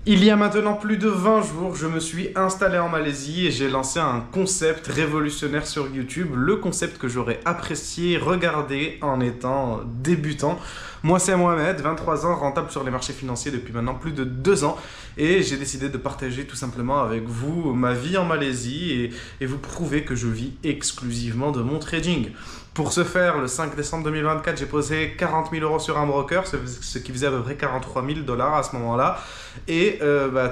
Il y a maintenant plus de 20 jours, je me suis installé en Malaisie et j'ai lancé un concept révolutionnaire sur YouTube, le concept que j'aurais apprécié regarder en étant débutant. Moi c'est Mohamed, 23 ans, rentable sur les marchés financiers depuis maintenant plus de 2 ans et j'ai décidé de partager tout simplement avec vous ma vie en Malaisie et vous prouver que je vis exclusivement de mon trading. Pour ce faire, le 5 décembre 2024, j'ai posé 40 000 euros sur un broker, ce qui faisait à peu près 43 000 $ à ce moment-là. Et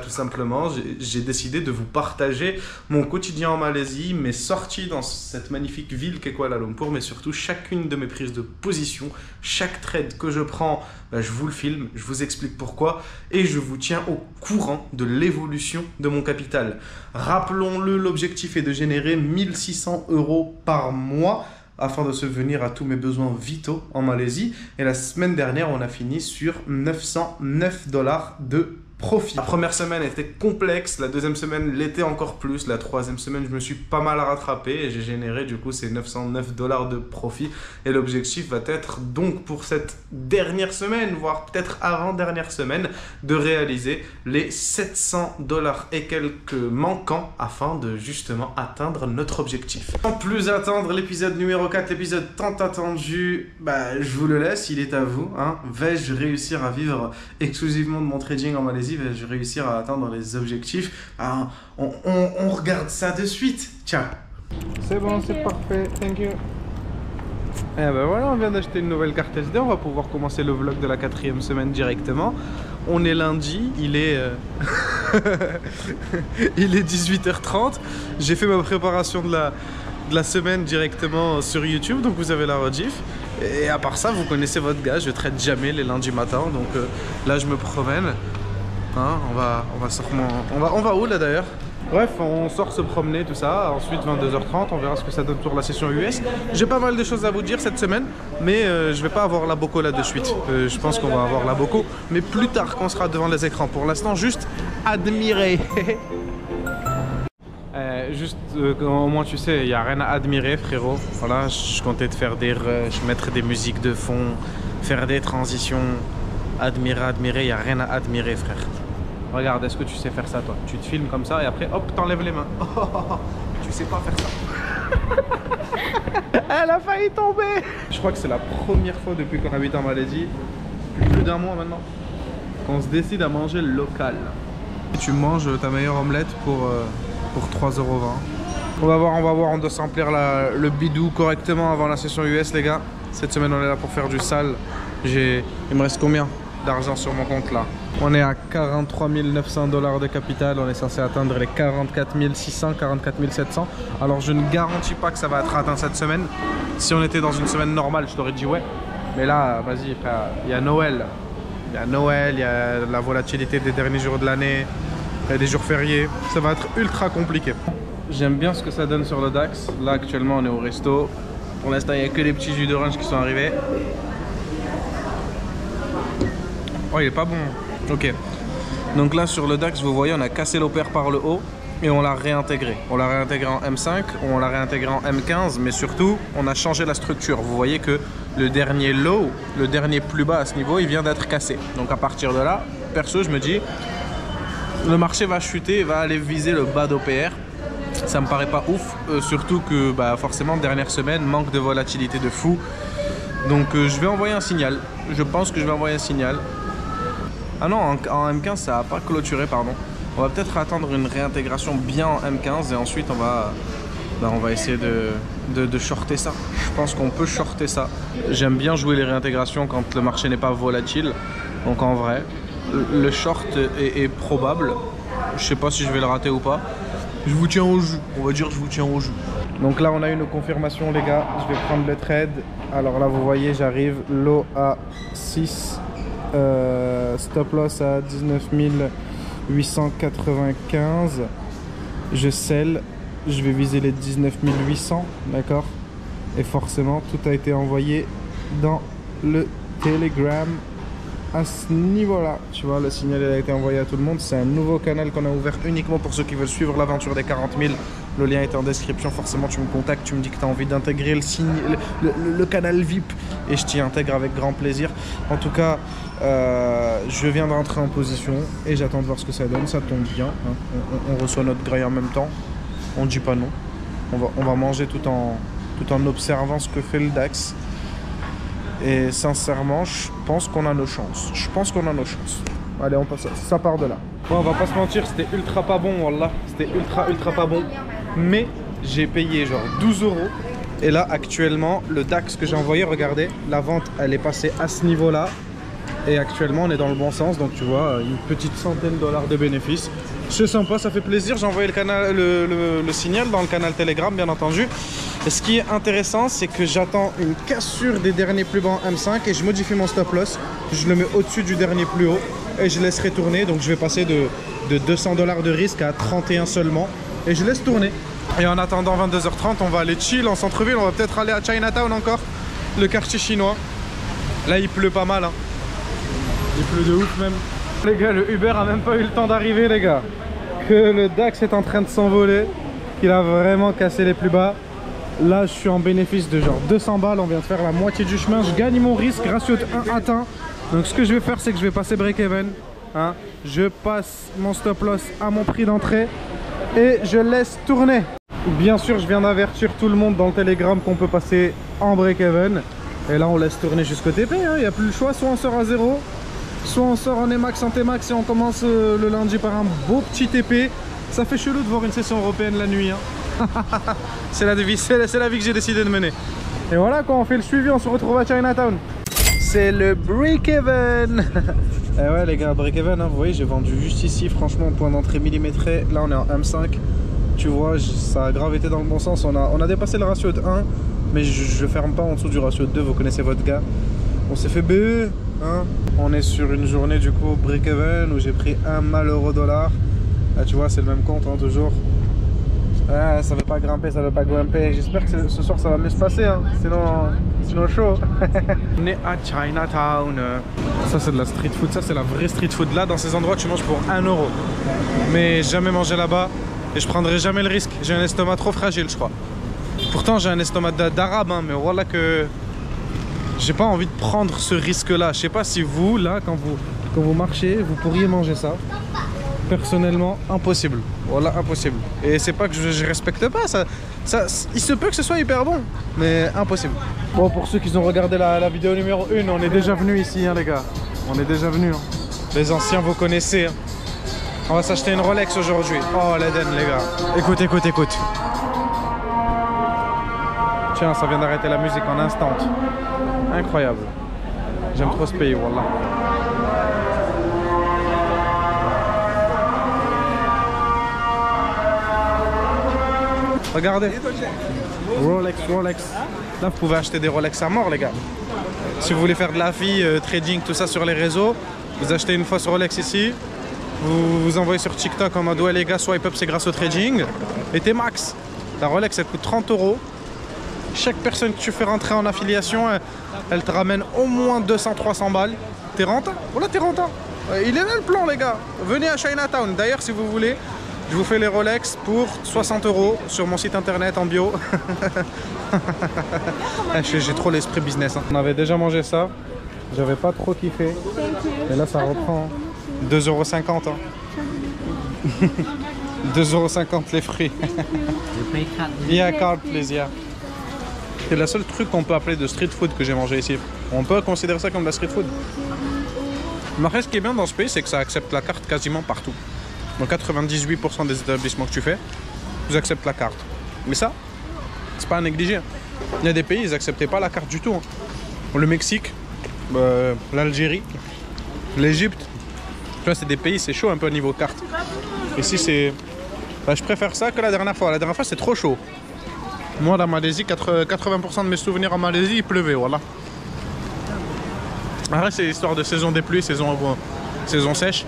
tout simplement, j'ai décidé de vous partager mon quotidien en Malaisie, mes sorties dans cette magnifique ville qu'est Kuala Lumpur, mais surtout chacune de mes prises de position, chaque trade que je prends, je vous le filme, je vous explique pourquoi et je vous tiens au courant de l'évolution de mon capital. Rappelons-le, l'objectif est de générer 1 600 euros par mois afin de subvenir à tous mes besoins vitaux en Malaisie. Et la semaine dernière, on a fini sur 909 $ de profit. La première semaine était complexe, la deuxième semaine l'était encore plus, la troisième semaine je me suis pas mal rattrapé et j'ai généré du coup ces 909 $ de profit. Et l'objectif va être donc pour cette dernière semaine, voire peut-être avant-dernière semaine, de réaliser les 700 $ et quelques manquants afin de justement atteindre notre objectif. Sans plus attendre l'épisode numéro 4, l'épisode tant attendu, je vous le laisse, il est à vous. Vais-je réussir à vivre exclusivement de mon trading en Malaisie? Vais-je réussir à atteindre les objectifs? On regarde ça de suite. Tiens. C'est bon, c'est parfait. Thank you. Et ben voilà, on vient d'acheter une nouvelle carte SD. On va pouvoir commencer le vlog de la 4e semaine directement. On est lundi, il est il est 18h30. J'ai fait ma préparation de la semaine directement sur YouTube, donc vous avez la rediff. Et à part ça, vous connaissez votre gars, je traite jamais les lundis matins. Donc là, je me promène. On va où là d'ailleurs? Bref, on sort se promener, tout ça. Ensuite, 22h30, on verra ce que ça donne pour la session US. J'ai pas mal de choses à vous dire cette semaine, mais je vais pas avoir la boco là de suite. Je pense qu'on va avoir la boco, mais plus tard quand on sera devant les écrans. Pour l'instant, juste admirer. Au moins tu sais, il n'y a rien à admirer, frérot. Voilà, je comptais te faire des rushs, mettre des musiques de fond, faire des transitions. Admirer, il n'y a rien à admirer, frère. Regarde, est-ce que tu sais faire ça, toi? Tu te filmes comme ça et après, hop, t'enlèves les mains. Tu sais pas faire ça. Elle a failli tomber. Je crois que c'est la première fois depuis qu'on habite en Malaisie, plus d'1 mois maintenant, qu'on se décide à manger local. Et tu manges ta meilleure omelette pour 3,20 €. On va voir, on doit s'emplir le bidou correctement avant la session US, les gars. Cette semaine, on est là pour faire du sale. Il me reste combien d'argent sur mon compte là? On est à 43 900 $ de capital. On est censé atteindre les 44 600, 44 700. Alors je ne garantis pas que ça va être atteint cette semaine. Si on était dans une semaine normale, je t'aurais dit ouais. Mais là, vas-y frère, il y a Noël. Il y a Noël, il y a la volatilité des derniers jours de l'année. Il y a des jours fériés. Ça va être ultra compliqué. J'aime bien ce que ça donne sur le DAX. Là actuellement on est au resto. Pour l'instant il n'y a que les petits jus d'orange qui sont arrivés. Oh, il est pas bon. Ok. Donc là sur le DAX, vous voyez, on a cassé l'opère par le haut et on l'a réintégré. On l'a réintégré en M5, on l'a réintégré en M15, mais surtout, on a changé la structure. Vous voyez que le dernier low, le dernier plus bas à ce niveau, il vient d'être cassé. Donc à partir de là, perso, je me dis, le marché va chuter et va aller viser le bas d'OPR. Ça me paraît pas ouf, surtout que forcément, dernière semaine, manque de volatilité de fou. Donc je vais envoyer un signal. Je pense que je vais envoyer un signal. Ah non, en M15 ça n'a pas clôturé, pardon. On va peut-être attendre une réintégration bien en M15 et ensuite on va essayer de shorter ça. Je pense qu'on peut shorter ça. J'aime bien jouer les réintégrations quand le marché n'est pas volatile. Donc en vrai, le short est probable. Je sais pas si je vais le rater ou pas. Je vous tiens au jus, on va dire je vous tiens au jus. Donc là on a une confirmation les gars, je vais prendre le trade. Alors là vous voyez j'arrive, low à 6. Stop loss à 19 895. Je sell, je vais viser les 19 800, d'accord? Et forcément tout a été envoyé dans le Telegram à ce niveau-là. Tu vois, le signal a été envoyé à tout le monde. C'est un nouveau canal qu'on a ouvert uniquement pour ceux qui veulent suivre l'aventure des 40 000. Le lien est en description. Forcément, tu me contactes, tu me dis que tu as envie d'intégrer le canal VIP et je t'y intègre avec grand plaisir. En tout cas, je viens d'entrer en position et j'attends de voir ce que ça donne. Ça tombe bien. Hein. On reçoit notre graille en même temps. On dit pas non. On va manger tout en observant ce que fait le DAX. Et sincèrement, je pense qu'on a nos chances. Allez, on passe. Ça part de là. Bon, on va pas se mentir, c'était ultra pas bon, wallah. C'était ultra pas bon. Mais j'ai payé genre 12 €. Et là, actuellement, le DAX que j'ai envoyé, regardez, la vente, elle est passée à ce niveau-là. Et actuellement, on est dans le bon sens. Donc, tu vois, une petite centaine de dollars de bénéfices. C'est sympa, ça fait plaisir. J'ai envoyé le signal dans le canal Telegram, bien entendu. Et ce qui est intéressant, c'est que j'attends une cassure des derniers plus bas en M5 et je modifie mon stop loss. Je le mets au-dessus du dernier plus haut et je laisserai tourner. Donc, je vais passer de 200 $ de risque à 31 seulement. Et je laisse tourner. Et en attendant 22h30, on va aller chill en centre-ville. On va peut-être aller à Chinatown encore, le quartier chinois. Là, il pleut pas mal. Hein. Il pleut de ouf même. Les gars, le Uber a même pas eu le temps d'arriver, les gars. Que le DAX est en train de s'envoler, qu'il a vraiment cassé les plus bas. Là, je suis en bénéfice de genre 200 balles. On vient de faire la moitié du chemin. Je gagne mon risque, ratio de 1 atteint. Donc, ce que je vais faire, c'est que je vais passer break-even. Hein. Je passe mon stop loss à mon prix d'entrée et je laisse tourner. Bien sûr, je viens d'avertir tout le monde dans le Telegram qu'on peut passer en break-even. Et là, on laisse tourner jusqu'au TP. Il n'y a plus le choix. Soit on sort à 0. Soit on sort en Emax, en T-Max et on commence le lundi par un beau petit TP. Ça fait chelou de voir une session européenne la nuit. Hein. C'est la vie que j'ai décidé de mener. Et voilà, quand on fait le suivi, on se retrouve à Chinatown. C'est le break-even. Et ouais les gars, break-even, hein, vous voyez, j'ai vendu juste ici, franchement, point d'entrée millimétré. Là, on est en M5. Tu vois, ça a grave été dans le bon sens. On a dépassé le ratio de 1, mais je ferme pas en dessous du ratio de 2. Vous connaissez votre gars. On s'est fait BE. Hein. On est sur une journée du coup break-even où j'ai pris un malheureux dollar. Là tu vois, c'est le même compte hein, toujours. Ah, ça veut pas grimper, ça veut pas grimper. J'espère que ce soir ça va mieux se passer. Hein. Sinon chaud. On est à Chinatown. Ça c'est de la street food, ça c'est la vraie street food. Là dans ces endroits tu manges pour 1 €. Mais jamais manger là-bas et je prendrai jamais le risque. J'ai un estomac trop fragile je crois. Pourtant j'ai un estomac d'arabe hein, mais voilà que j'ai pas envie de prendre ce risque-là. Je sais pas si vous, là, quand vous marchez, vous pourriez manger ça. Personnellement, impossible. Voilà, impossible. Et c'est pas que je respecte pas ça. Il se peut que ce soit hyper bon, mais impossible. Bon, pour ceux qui ont regardé la vidéo numéro 1, on est déjà venu ici, hein, les gars. On est déjà venu. Hein. Les anciens, vous connaissez. Hein. On va s'acheter une Rolex aujourd'hui. Oh, l'Eden, les gars. Écoute. Tiens, ça vient d'arrêter la musique en instant. Incroyable. J'aime trop ce pays, wallah. Regardez. Rolex. Là, vous pouvez acheter des Rolex à mort, les gars. Si vous voulez faire de la vie, trading, tout ça sur les réseaux, vous achetez une fausse Rolex ici. Vous envoyez sur TikTok en mode ouais, les gars, swipe up, c'est grâce au trading. Et t'es max. La Rolex, elle coûte 30 €. Chaque personne que tu fais rentrer en affiliation, elle te ramène au moins 200-300 balles. T'es rentable? Voilà, t'es rentable. Il est là le plan, les gars. Venez à Chinatown. D'ailleurs, si vous voulez, je vous fais les Rolex pour 60 € sur mon site internet en bio. J'ai trop l'esprit business. Hein. On avait déjà mangé ça. J'avais pas trop kiffé. Et là, ça reprend. 2,50 €. Hein. 2,50 € les fruits. Yeah, card, please, yeah. C'est le seul truc qu'on peut appeler de street food que j'ai mangé ici. On peut considérer ça comme de la street food. Mais après, ce qui est bien dans ce pays, c'est que ça accepte la carte quasiment partout. Dans 98% des établissements que tu fais, ils acceptent la carte. Mais ça, c'est pas à négliger. Il y a des pays, ils n'acceptaient pas la carte du tout. Hein. Le Mexique, l'Algérie, l'Égypte. Tu vois, c'est des pays, c'est chaud un peu au niveau carte. Ici, c'est... je préfère ça que la dernière fois. La dernière fois, c'est trop chaud. Moi, la Malaisie, 80% de mes souvenirs en Malaisie, il pleuvait, voilà. Après, c'est l'histoire de saison des pluies, saison sèche.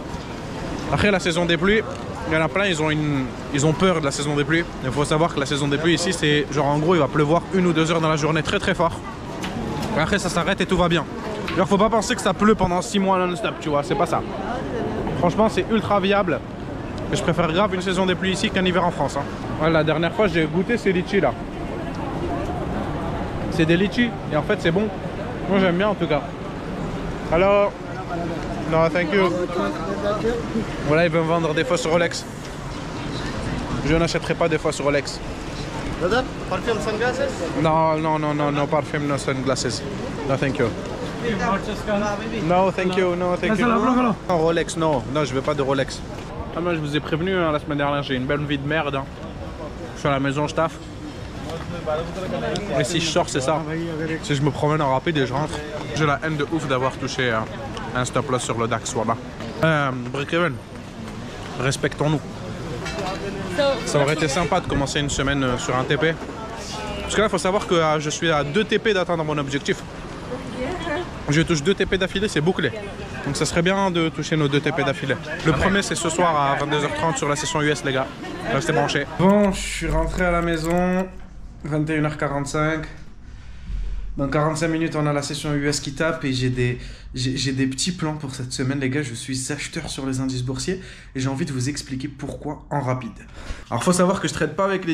Après, la saison des pluies, il y en a plein, ils ont peur de la saison des pluies. Il faut savoir que la saison des pluies ici, c'est genre en gros, il va pleuvoir 1 ou 2 heures dans la journée très très fort. Et après, ça s'arrête et tout va bien. Genre, faut pas penser que ça pleut pendant 6 mois non-stop, tu vois, c'est pas ça. Franchement, c'est ultra viable. Et je préfère grave une saison des pluies ici qu'un hiver en France. Hein. Ouais, la dernière fois, j'ai goûté ces litchis là. C'est des litchis et en fait, c'est bon. Moi, j'aime bien en tout cas. Alors, non, thank you. Voilà, ils veulent me vendre des fausses Rolex. Je n'achèterai pas des fausses Rolex. Brother, perfume sunglasses? No perfume, no sunglasses. No, thank you. No, thank you, no, thank you. Non, Rolex, non, je veux pas de Rolex. Ah, moi, je vous ai prévenu hein, la semaine dernière, j'ai une belle vie de merde. Hein. Je suis à la maison, je taffe. Et si je sors, c'est ça. Si je me promène en rapide et je rentre, j'ai la haine de ouf d'avoir touché un stop loss sur le DAX, voilà. Break-even, respectons-nous. Ça aurait été sympa de commencer une semaine sur un TP. Parce que là, il faut savoir que je suis à 2 TP d'atteindre mon objectif. Je touche 2 TP d'affilée, c'est bouclé. Donc ça serait bien de toucher nos 2 TP d'affilée. Le premier, c'est ce soir à 22h30 sur la session US, les gars. Restez branchés. Bon, je suis rentré à la maison, 21h45. Dans 45 minutes, on a la session US qui tape et j'ai des petits plans pour cette semaine, les gars. Je suis acheteur sur les indices boursiers et j'ai envie de vous expliquer pourquoi en rapide. Alors, faut savoir que je traite pas avec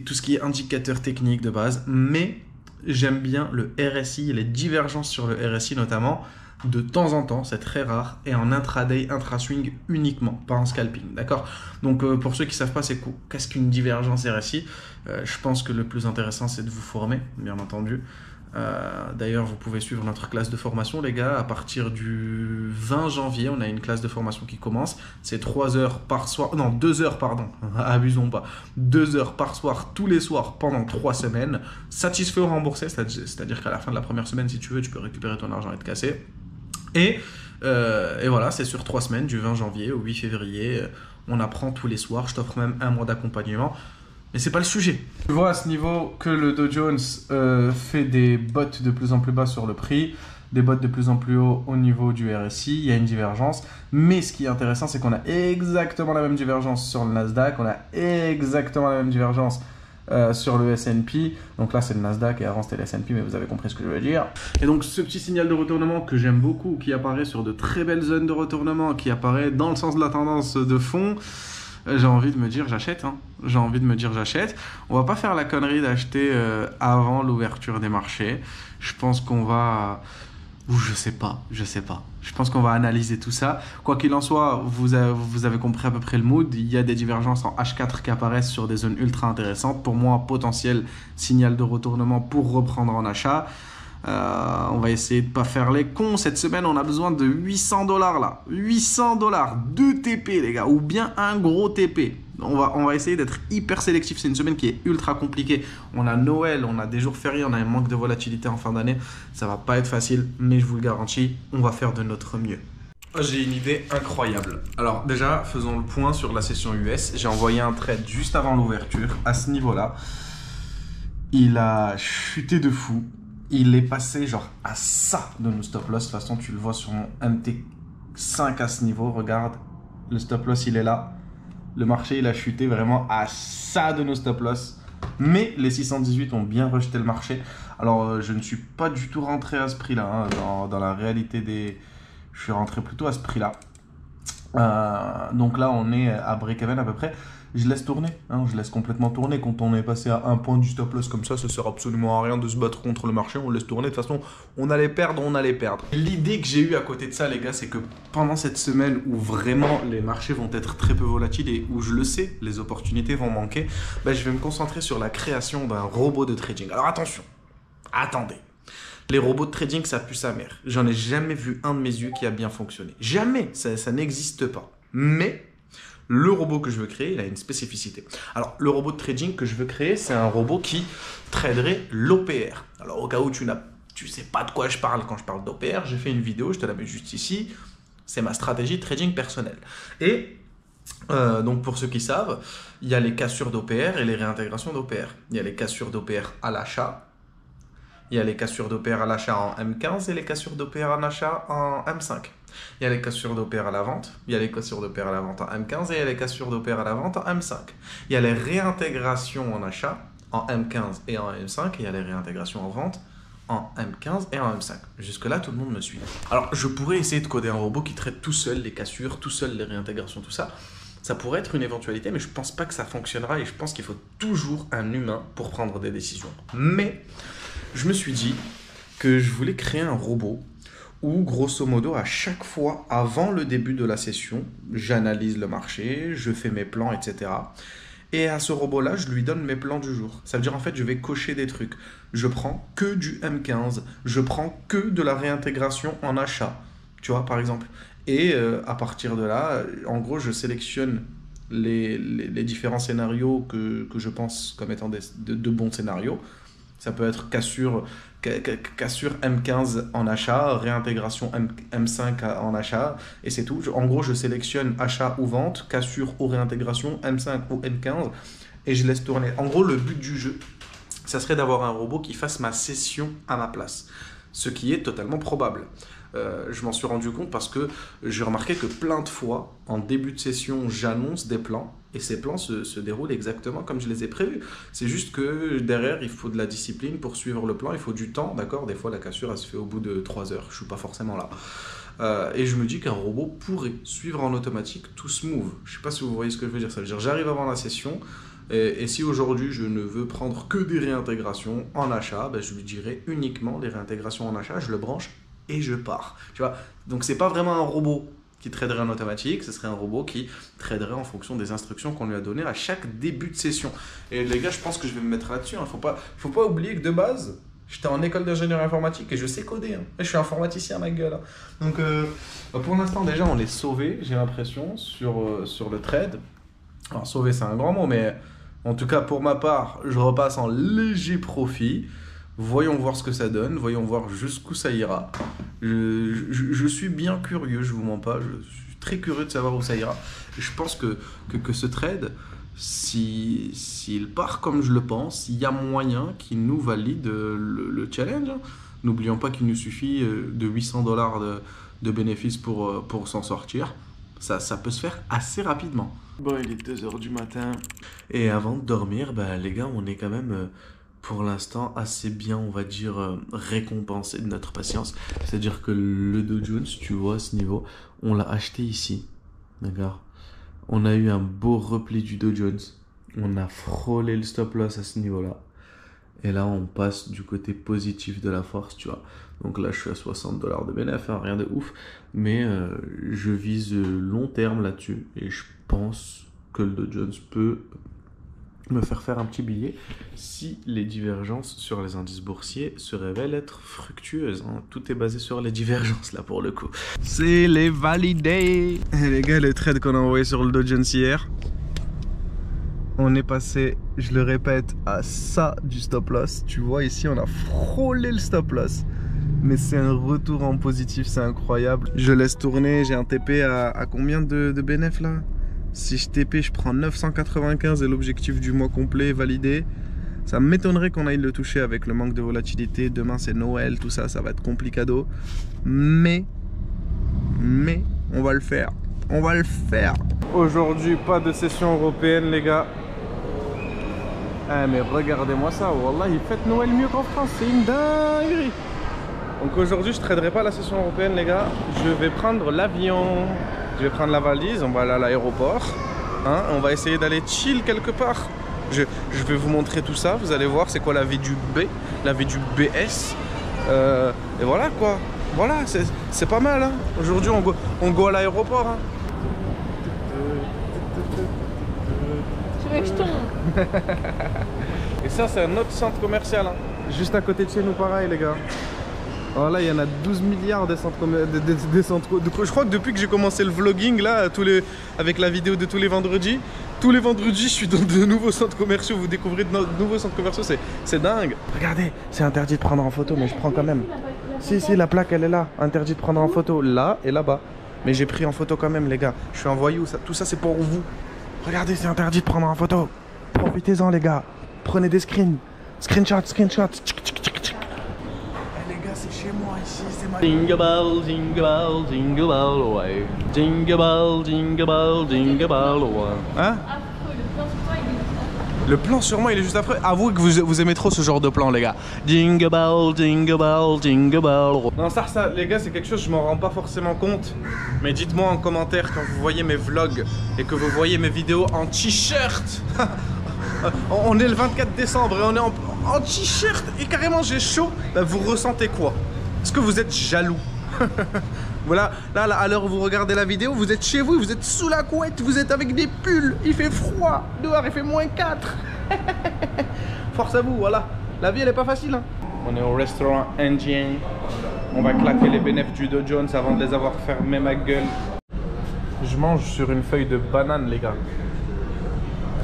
tout ce qui est indicateurs techniques de base, mais j'aime bien le RSI et les divergences sur le RSI notamment. De temps en temps, c'est très rare, et en intraday, intra-swing uniquement, pas en scalping, d'accord? Donc pour ceux qui ne savent pas, c'est qu'est-ce qu'une divergence RSI? Je pense que le plus intéressant, c'est de vous former, bien entendu. D'ailleurs, vous pouvez suivre notre classe de formation, les gars. À partir du 20 janvier, on a une classe de formation qui commence. C'est 3 heures par soir, non 2 heures, pardon, abusons pas. 2 heures par soir, tous les soirs, pendant 3 semaines. Satisfait ou remboursé, c'est-à-dire qu'à la fin de la première semaine, si tu veux, tu peux récupérer ton argent et te casser. Et voilà, c'est sur 3 semaines, du 20 janvier au 8 février. On apprend tous les soirs. Je t'offre même un mois d'accompagnement. Mais c'est pas le sujet. Tu vois à ce niveau que le Dow Jones fait des bottes de plus en plus bas sur le prix, des bottes de plus en plus haut au niveau du RSI, il y a une divergence. Mais ce qui est intéressant, c'est qu'on a exactement la même divergence sur le Nasdaq, on a exactement la même divergence sur le S&P. Donc là, c'est le Nasdaq et avant, c'était le S&P, mais vous avez compris ce que je veux dire. Et donc, ce petit signal de retournement que j'aime beaucoup, qui apparaît sur de très belles zones de retournement, qui apparaît dans le sens de la tendance de fond, j'ai envie de me dire j'achète, hein. J'ai envie de me dire j'achète. On va pas faire la connerie d'acheter avant l'ouverture des marchés. Je pense qu'on va... Ou je sais pas. Je pense qu'on va analyser tout ça. Quoi qu'il en soit, vous avez compris à peu près le mood. Il y a des divergences en H4 qui apparaissent sur des zones ultra intéressantes. Pour moi, potentiel signal de retournement pour reprendre en achat. On va essayer de pas faire les cons. Cette semaine, on a besoin de 800 $ là. 800 $, 2 TP les gars, ou bien un gros TP. On va essayer d'être hyper sélectif. C'est une semaine qui est ultra compliquée. On a Noël, on a des jours fériés, on a un manque de volatilité en fin d'année. Ça va pas être facile, mais je vous le garantis, on va faire de notre mieux. J'ai une idée incroyable. Alors déjà, faisons le point sur la session US. J'ai envoyé un trade juste avant l'ouverture. À ce niveau-là, il a chuté de fou. Il est passé genre à ça de nos stop loss. De toute façon, tu le vois sur mon MT5 à ce niveau. Regarde, le stop loss, il est là. Le marché, il a chuté vraiment à ça de nos stop loss. Mais les 618 ont bien rejeté le marché. Alors, je ne suis pas du tout rentré à ce prix-là. Hein. Dans la réalité des... Je suis rentré plutôt à ce prix-là. Donc là, on est à break-even à peu près. Je laisse tourner, hein, je laisse complètement tourner. Quand on est passé à un point du stop loss comme ça sert absolument à rien de se battre contre le marché. On laisse tourner. De toute façon, on allait perdre. L'idée que j'ai eue à côté de ça, les gars, c'est que pendant cette semaine où vraiment les marchés vont être très peu volatiles et où je le sais, les opportunités vont manquer, ben, je vais me concentrer sur la création d'un robot de trading. Alors attention, attendez. Les robots de trading, ça pue sa mère. J'en ai jamais vu un de mes yeux qui a bien fonctionné. Jamais, ça n'existe pas. Mais le robot que je veux créer, il a une spécificité. Alors, le robot de trading que je veux créer, c'est un robot qui traderait l'OPR. Alors, au cas où tu sais pas de quoi je parle quand je parle d'OPR, j'ai fait une vidéo, je te la mets juste ici. C'est ma stratégie de trading personnelle. Et donc, pour ceux qui savent, il y a les cassures d'OPR et les réintégrations d'OPR. Il y a les cassures d'OPR à l'achat. Il y a les cassures d'OPR à l'achat en M15 et les cassures d'OPR en achat en M5. Il y a les cassures d'OPR à la vente, il y a les cassures d'OPR à la vente en M15 et il y a les cassures d'OPR à la vente en M5. Il y a les réintégrations en achat en M15 et en M5 et il y a les réintégrations en vente en M15 et en M5. Jusque-là, tout le monde me suit. Alors, je pourrais essayer de coder un robot qui traite tout seul les cassures, tout seul les réintégrations, tout ça. Ça pourrait être une éventualité, mais je pense pas que ça fonctionnera et je pense qu'il faut toujours un humain pour prendre des décisions. Mais je me suis dit que je voulais créer un robot où, grosso modo, à chaque fois, avant le début de la session, j'analyse le marché, je fais mes plans, etc. Et à ce robot-là, je lui donne mes plans du jour. Ça veut dire, en fait, je vais cocher des trucs. Je prends que du M15, je prends que de la réintégration en achat, tu vois, par exemple. Et à partir de là, en gros, je sélectionne les différents scénarios que je pense comme étant de bons scénarios. Ça peut être cassure M15 en achat, réintégration M5 en achat, et c'est tout. En gros, je sélectionne achat ou vente, cassure ou réintégration, M5 ou M15, et je laisse tourner. En gros, le but du jeu, ça serait d'avoir un robot qui fasse ma session à ma place, ce qui est totalement probable. Je m'en suis rendu compte parce que j'ai remarqué que plein de fois, en début de session, j'annonce des plans et ces plans se déroulent exactement comme je les ai prévus. C'est juste que derrière, il faut de la discipline pour suivre le plan, il faut du temps, d'accord? Des fois, la cassure, elle se fait au bout de 3 heures, je ne suis pas forcément là. Et je me dis qu'un robot pourrait suivre en automatique tout smooth. Je ne sais pas si vous voyez ce que je veux dire. Ça veut dire j'arrive avant la session et si aujourd'hui je ne veux prendre que des réintégrations en achat, ben, je lui dirai uniquement des réintégrations en achat, je le branche et je pars. Tu vois, donc c'est pas vraiment un robot qui traderait en automatique, ce serait un robot qui traderait en fonction des instructions qu'on lui a données à chaque début de session. Et les gars, je pense que je vais me mettre là-dessus. Hein. Faut pas oublier que de base, j'étais en école d'ingénieur informatique et je sais coder. Hein. Et je suis informaticien, ma gueule. Hein. Donc pour l'instant, déjà, on est sauvé, j'ai l'impression, sur le trade. Alors sauvé, c'est un grand mot, mais en tout cas, pour ma part, je repasse en léger profit. Voyons voir ce que ça donne, voyons voir jusqu'où ça ira. Je suis bien curieux, je vous mens pas, je suis très curieux de savoir où ça ira. Je pense que ce trade, s'il part comme je le pense, il y a moyen qu'il nous valide le challenge. N'oublions pas qu'il nous suffit de 800 $ de bénéfices pour s'en sortir. Ça peut se faire assez rapidement. Bon, il est 2 h du matin. Et avant de dormir, bah, les gars, on est quand même... pour l'instant assez bien, on va dire, récompensé de notre patience. C'est-à-dire que le Dow Jones, tu vois, à ce niveau, on l'a acheté ici, d'accord? On a eu un beau repli du Dow Jones, on a frôlé le stop loss à ce niveau-là, et là on passe du côté positif de la force, tu vois. Donc là je suis à 60 $ de bénéfice, hein, rien de ouf, mais je vise long terme là-dessus, et je pense que le Dow Jones peut me faire un petit billet si les divergences sur les indices boursiers se révèlent être fructueuses. Hein. Tout est basé sur les divergences là pour le coup. C'est les validés. Les gars, le trade qu'on a envoyé sur le Dow Jones hier, on est passé, je le répète, à ça du stop loss. Tu vois ici, on a frôlé le stop loss. Mais c'est un retour en positif, c'est incroyable. Je laisse tourner, j'ai un TP à combien de bénéf là? Si je TP, je prends 995 et l'objectif du mois complet est validé. Ça m'étonnerait qu'on aille le toucher avec le manque de volatilité. Demain, c'est Noël, tout ça, ça va être complicado. Mais, on va le faire. On va le faire. Aujourd'hui, pas de session européenne, les gars. Ah, mais regardez-moi ça. Wallah, ils fêtent Noël mieux qu'en France. C'est une dinguerie. Donc aujourd'hui, je ne traderai pas la session européenne, les gars. Je vais prendre l'avion. Je vais prendre la valise, on va aller à l'aéroport, hein, on va essayer d'aller chill quelque part. Je vais vous montrer tout ça, vous allez voir c'est quoi la vie du B, la vie du BS. Et voilà quoi, voilà, c'est pas mal. Hein. Aujourd'hui on go à l'aéroport. Hein. Tu veux que je tombe? Et ça c'est un autre centre commercial, hein. Juste à côté de chez nous pareil les gars. Alors là, il y en a 12 milliards des centres je crois que depuis que j'ai commencé le vlogging, là, avec la vidéo de tous les vendredis, je suis dans de nouveaux centres commerciaux. Vous découvrez de nouveaux centres commerciaux, c'est dingue. Regardez, c'est interdit de prendre en photo, mais je prends quand même. Si, la plaque, elle est là. Interdit de prendre en photo, là et là-bas. Mais j'ai pris en photo quand même, les gars. Je suis un voyou, tout ça, c'est pour vous. Regardez, c'est interdit de prendre en photo. Profitez-en, les gars. Prenez des screens. Screenshot. C'est chez moi ici, c'est ma... Jingle bell, jingle bell, jingle bell away. Jingle bell, jingle bell, jingle bell away. Hein? Le plan sur moi il est juste après. Avouez que vous aimez trop ce genre de plan les gars. Jingle bell, jingle bell, jingle bell. Non ça les gars c'est quelque chose je m'en rends pas forcément compte. Mais dites-moi en commentaire quand vous voyez mes vlogs et que vous voyez mes vidéos en t-shirt. On est le 24 décembre et on est en t-shirt et carrément j'ai chaud. Bah, vous ressentez quoi? Est-ce que vous êtes jaloux? Voilà, là à l'heure où vous regardez la vidéo, vous êtes chez vous, vous êtes sous la couette, vous êtes avec des pulls, il fait froid, dehors il fait -4. Force à vous, voilà. La vie elle est pas facile hein. On est au restaurant indien. On va claquer les bénéfices du Dow Jones avant de les avoir fermés ma gueule. Je mange sur une feuille de banane les gars.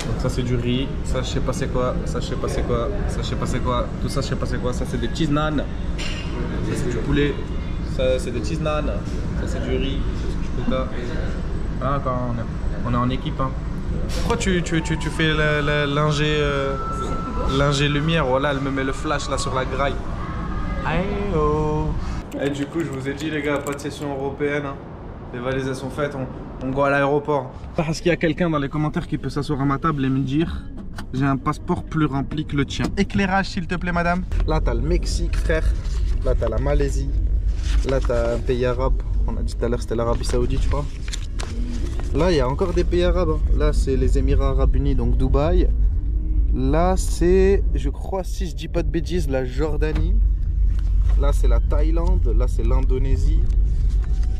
Donc ça c'est du riz, ça je sais pas c'est quoi, ça je sais pas c'est quoi, ça je sais pas c'est quoi, tout ça je sais pas c'est quoi, ça c'est des cheese naan, ça c'est du poulet, ça c'est des cheese naan, ça c'est du riz, c'est du coca. Ah quand on est en équipe hein. Pourquoi tu fais l'ingé lumière, voilà elle me met le flash là sur la graille. Aïe oh. Et du coup je vous ai dit les gars, pas de session européenne hein. Les valises elles sont faites, on go à l'aéroport. Parce qu'il y a quelqu'un dans les commentaires qui peut s'asseoir à ma table et me dire j'ai un passeport plus rempli que le tien. Éclairage s'il te plaît madame. Là t'as le Mexique frère, là t'as la Malaisie, là t'as un pays arabe. On a dit tout à l'heure c'était l'Arabie Saoudite je crois. Là il y a encore des pays arabes hein. Là c'est les Émirats Arabes Unis donc Dubaï. Là c'est je crois si je dis pas de bêtises la Jordanie. Là c'est la Thaïlande, là c'est l'Indonésie.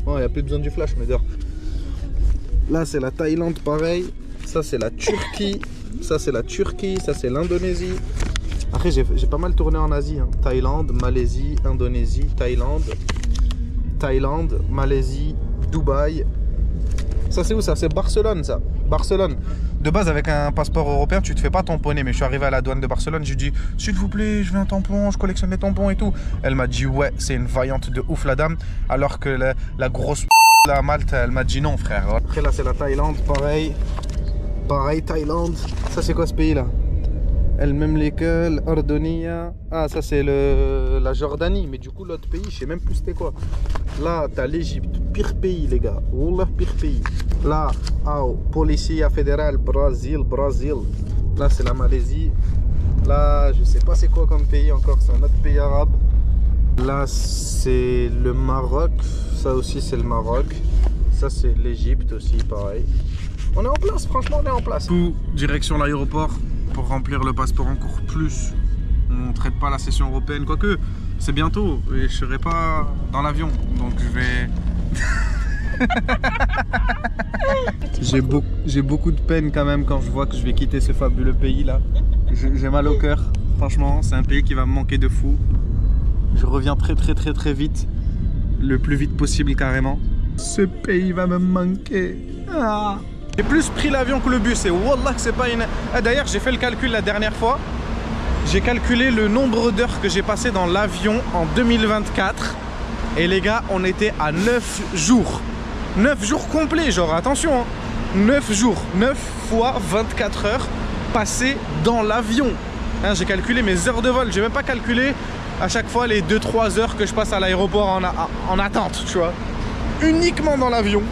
Bon, il n'y a plus besoin du flash, mais d'heure. Là, c'est la Thaïlande, pareil. Ça, c'est la Turquie. Ça, c'est la Turquie. Ça, c'est l'Indonésie. Après, j'ai pas mal tourné en Asie. Hein. Thaïlande, Malaisie, Indonésie, Thaïlande, Malaisie, Dubaï. Ça, c'est où ça? C'est Barcelone, ça. Barcelone. De base, avec un passeport européen, tu te fais pas tamponner. Mais je suis arrivé à la douane de Barcelone. J'ai dit, s'il vous plaît, je veux un tampon. Je collectionne les tampons et tout. Elle m'a dit, ouais, c'est une vaillante de ouf, la dame. Alors que la grosse la Malte, elle m'a dit non, frère. Après, là, c'est la Thaïlande, pareil. Pareil, Thaïlande. Ça, c'est quoi ce pays-là? El Memleket, Ardonia. Ah, ça, c'est la Jordanie. Mais du coup, l'autre pays, je sais même plus c'était quoi. Là, t'as l'Égypte. Pire pays, les gars. Wallah, pire pays. Là, Policia Fédérale, Brésil. Là, c'est la Malaisie. Là, je sais pas c'est quoi comme pays encore. C'est un autre pays arabe. Là, c'est le Maroc. Ça aussi, c'est le Maroc. Ça, c'est l'Égypte aussi, pareil. On est en place, franchement, on est en place. Tout direction l'aéroport pour remplir le passeport encore plus. On ne traite pas la session européenne, quoique c'est bientôt et je serai pas dans l'avion. Donc je vais... J'ai beaucoup de peine quand même quand je vois que je vais quitter ce fabuleux pays là. J'ai mal au cœur. Franchement, c'est un pays qui va me manquer de fou. Je reviens très vite. Le plus vite possible carrément. Ce pays va me manquer. Ah. J'ai plus pris l'avion que le bus et wallah que c'est pas une... Ah, d'ailleurs j'ai fait le calcul la dernière fois. J'ai calculé le nombre d'heures que j'ai passé dans l'avion en 2024. Et les gars, on était à 9 jours. 9 jours complets, genre attention hein. 9 jours, 9 fois 24 heures passées dans l'avion hein, j'ai calculé mes heures de vol, j'ai même pas calculé à chaque fois les 2-3 heures que je passe à l'aéroport en attente, tu vois. Uniquement dans l'avion,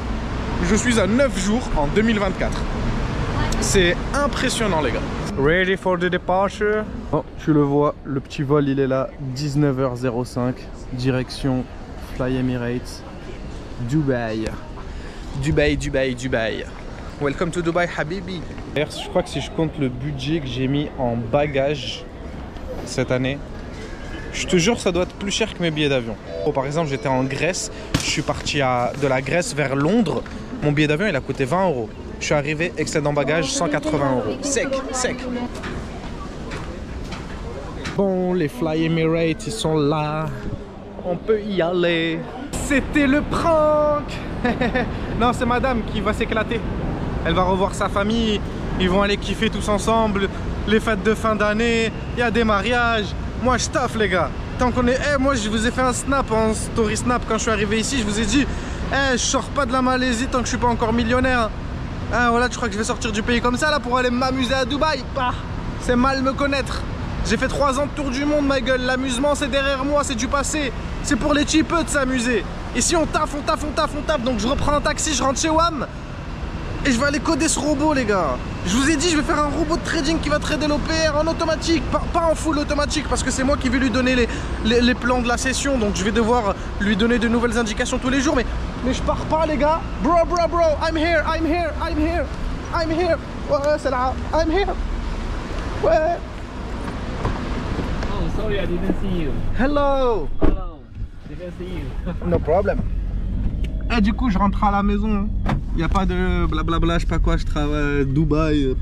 je suis à 9 jours en 2024. C'est impressionnant les gars. Ready for the departure. Oh, tu le vois, le petit vol il est là, 19h05, direction Fly Emirates, Dubaï. Dubaï. Welcome to Dubai, Habibi. D'ailleurs, je crois que si je compte le budget que j'ai mis en bagages cette année, je te jure, ça doit être plus cher que mes billets d'avion. Oh, par exemple, j'étais en Grèce, je suis parti de la Grèce vers Londres. Mon billet d'avion, il a coûté 20 €. Je suis arrivé, excédent bagage, 180 €. Sec. Bon, les Fly Emirates, ils sont là. On peut y aller. C'était le prank. Non, c'est madame qui va s'éclater. Elle va revoir sa famille. Ils vont aller kiffer tous ensemble. Les fêtes de fin d'année. Il y a des mariages. Moi, je taffe, les gars. Tant qu'on est... moi, je vous ai fait un snap, en story snap, quand je suis arrivé ici. Je vous ai dit, je sors pas de la Malaisie tant que je suis pas encore millionnaire. Ah, voilà, tu crois que je vais sortir du pays comme ça, là, pour aller m'amuser à Dubaï? Bah, c'est mal me connaître. J'ai fait 3 ans de tour du monde, ma gueule. L'amusement, c'est derrière moi, c'est du passé. C'est pour les cheapeux de s'amuser. Ici, on taffe. Donc, je reprends un taxi, je rentre chez WAM. Et je vais aller coder ce robot, les gars. Je vous ai dit, je vais faire un robot de trading qui va trader l'OPR en automatique, pas en full automatique, parce que c'est moi qui vais lui donner les plans de la session, donc je vais devoir lui donner de nouvelles indications tous les jours. Mais je pars pas, les gars. Bro, I'm here. Ouais, c'est là. I'm here. Ouais. Oh, sorry, I didn't see you. Hello. Hello, didn't see you. No problem. Et du coup, je rentre à la maison. Il n'y a pas de blablabla, je sais pas quoi, je travaille Dubaï.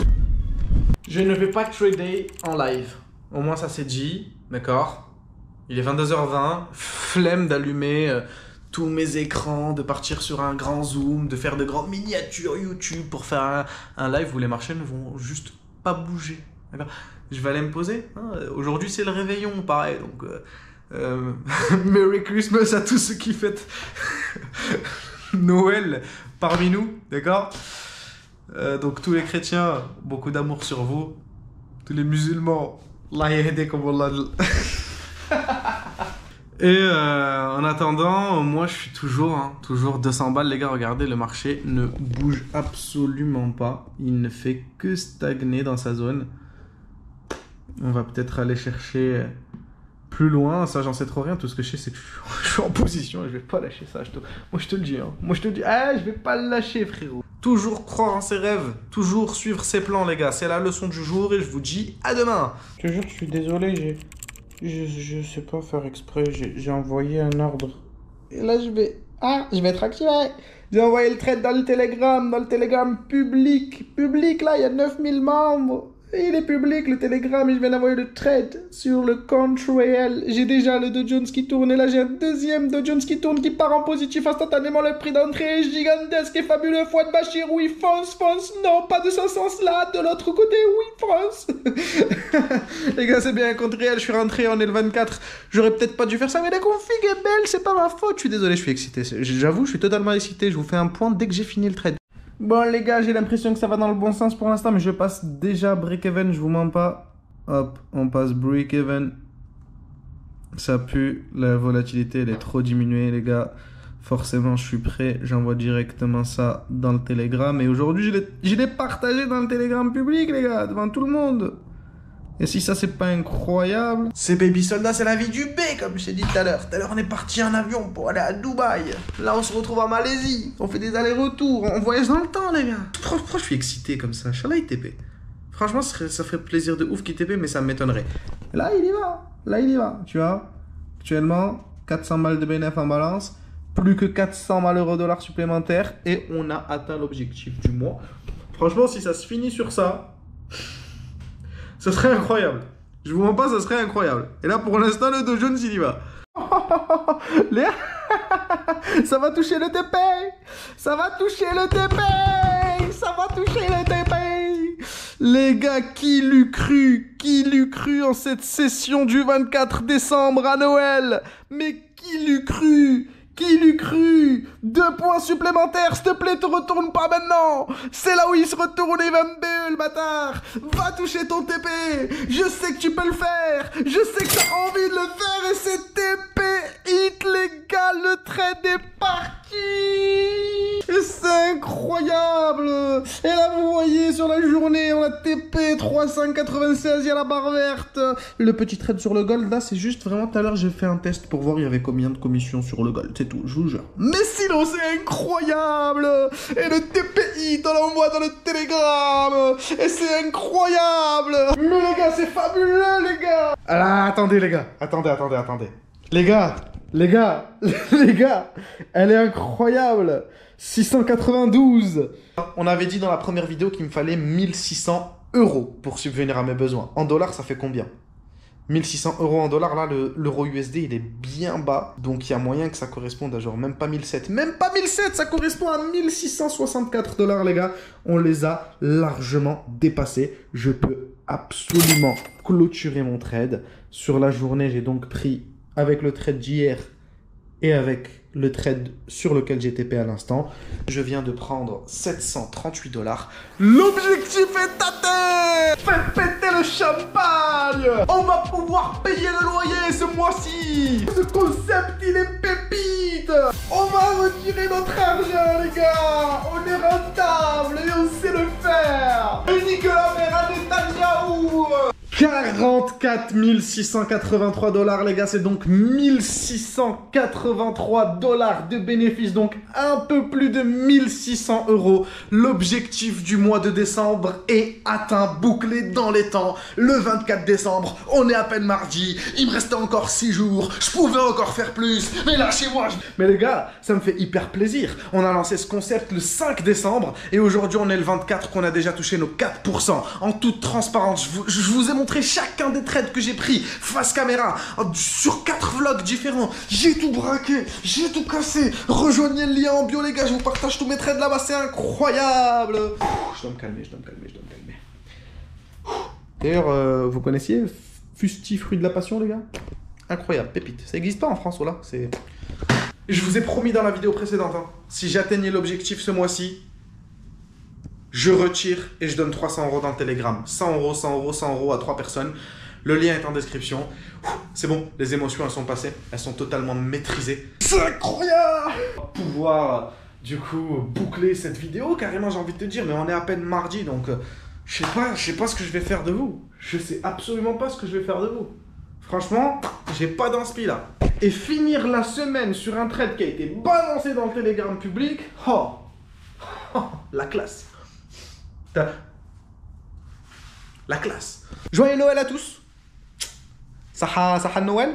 Je ne vais pas trader en live. Au moins, ça c'est dit, d'accord? Il est 22h20. Flemme d'allumer tous mes écrans, de partir sur un grand zoom, de faire de grandes miniatures YouTube pour faire un live où les marchés ne vont juste pas bouger. Je vais aller me poser. Hein. Aujourd'hui, c'est le réveillon, pareil. Donc, Merry Christmas à tous ceux qui fêtent Noël parmi nous, d'accord? Donc, tous les chrétiens, beaucoup d'amour sur vous. Tous les musulmans, Allah yahdi comme Allah. Et en attendant, moi je suis toujours 200 balles, les gars. Regardez, le marché ne bouge absolument pas. Il ne fait que stagner dans sa zone. On va peut-être aller chercher plus loin. Ça, j'en sais trop rien. Tout ce que je sais, c'est que je suis en position et je vais pas lâcher ça. Moi, je te le dis. Hein. Moi, je te le dis. Ah, je vais pas le lâcher, frérot. Toujours croire en ses rêves. Toujours suivre ses plans, les gars. C'est la leçon du jour et je vous dis à demain. Je te jure, je suis désolé. Je sais pas faire exprès, j'ai envoyé un ordre. Et là, je vais être activé. J'ai envoyé le trade dans le Telegram public. Public, là, il y a 9000 membres. Et il est public, le Telegram, et je viens d'envoyer le trade sur le compte réel. J'ai déjà le Dow Jones qui tourne, et là, j'ai un deuxième Dow Jones qui tourne, qui part en positif instantanément. Le prix d'entrée est gigantesque et fabuleux. Fouad Bachir, oui, France. Non, pas de ce sens-là. De l'autre côté, oui, France. Les gars, c'est bien un compte réel. Je suis rentré, on est le 24. J'aurais peut-être pas dû faire ça, mais la config est belle, c'est pas ma faute. Je suis désolé, je suis excité. J'avoue, je suis totalement excité. Je vous fais un point dès que j'ai fini le trade. Bon les gars, j'ai l'impression que ça va dans le bon sens pour l'instant, mais je passe déjà break-even, je vous mens pas. Hop, on passe break-even. Ça pue, la volatilité elle est trop diminuée les gars. Forcément je suis prêt, j'envoie directement ça dans le Telegram. Et aujourd'hui je l'ai partagé dans le Telegram public les gars, devant tout le monde. Et si ça c'est pas incroyable. C'est Baby Soldat, c'est la vie du B comme je t'ai dit tout à l'heure. Tout à l'heure on est parti en avion pour aller à Dubaï. Là on se retrouve en Malaisie. On fait des allers-retours, on voyage dans le temps les gars. Pourquoi je suis excité comme ça? Inch'Allah ITP. Franchement ça ferait plaisir de ouf qu'ITP, mais ça m'étonnerait. Là il y va. Tu vois, actuellement 400 balles de bénéfice en balance. Plus que 400 malheureux dollars supplémentaires. Et on a atteint l'objectif du mois. Franchement si ça se finit sur ça, ce serait incroyable. Je vous mens pas, ça serait incroyable. Et là, pour l'instant, le Dow Jones, il y va. Ça va toucher le TP. Ça va toucher le TP. Ça va toucher le TP. Les gars, qui l'eût cru en cette session du 24 décembre à Noël? Mais qui l'eût cru? Qui l'eût cru? 2 points supplémentaires, s'il te plaît, te retourne pas maintenant. C'est là où il se retourne, il va me BE, le bâtard. Va toucher ton TP. Je sais que tu peux le faire. Je sais que t'as envie de le faire et c'est TP hit, les gars. Le trade est parti. Et c'est incroyable. Et là, vous voyez, sur la journée, on a TP 396, il y a la barre verte. Le petit trade sur le gold, là, c'est juste vraiment, tout à l'heure, j'ai fait un test pour voir il y avait combien de commissions sur le gold. C'est tout, je vous jure. Mais sinon, c'est incroyable. Et le TPI, on l'envoie dans le Telegram. Et c'est incroyable. Mais les gars, c'est fabuleux, les gars. Ah, attendez, les gars. Attendez. Les gars, elle est incroyable. 692. On avait dit dans la première vidéo qu'il me fallait 1600 € pour subvenir à mes besoins. En dollars, ça fait combien? 1600 € en dollars, là, l'euro USD, il est bien bas. Donc, il y a moyen que ça corresponde à genre même pas 1700. Même pas 1700, ça correspond à 1664 $, les gars. On les a largement dépassés. Je peux absolument clôturer mon trade. Sur la journée, j'ai donc pris, avec le trade d'hier et avec le trade sur lequel j'ai TP à l'instant, je viens de prendre 738 $. L'objectif est atteint. Faites péter le champagne. On va pouvoir payer le loyer ce mois-ci. Ce concept, il est pépite. On va retirer notre argent, les gars. On est rentable et on sait le faire. Et Nicolas Mère Netanyahou. 44 683 $, les gars, c'est donc 1683 $ de bénéfices, donc un peu plus de 1600 €. L'objectif du mois de décembre est atteint, bouclé dans les temps. Le 24 décembre, on est à peine mardi, il me restait encore 6 jours, je pouvais encore faire plus, mais lâchez-moi. Mais les gars, ça me fait hyper plaisir. On a lancé ce concept le 5 décembre et aujourd'hui on est le 24 qu'on a déjà touché nos 4%. En toute transparence, je vous ai montré chacun des trades que j'ai pris face caméra sur 4 vlogs différents. J'ai tout braqué, j'ai tout cassé. Rejoignez le lien en bio, les gars, je vous partage tous mes trades là-bas, c'est incroyable. Je dois me calmer. D'ailleurs, vous connaissiez Fusti fruit de la passion, les gars? Incroyable, pépite. Ça n'existe pas en France, voilà. Je vous ai promis dans la vidéo précédente, hein, si j'atteignais l'objectif ce mois-ci, je retire et je donne 300 € dans le Telegram. 100 €, 100 €, 100 € à 3 personnes. Le lien est en description. C'est bon, les émotions, elles sont passées. Elles sont totalement maîtrisées. C'est incroyable! Pouvoir, du coup, boucler cette vidéo, carrément, j'ai envie de te dire. Mais on est à peine mardi, donc je sais pas ce que je vais faire de vous. Je sais absolument pas ce que je vais faire de vous. Franchement, j'ai pas d'inspi là. Et finir la semaine sur un trade qui a été balancé dans le Telegram public, la classe. La classe. Joyeux Noël à tous. Saha Noël.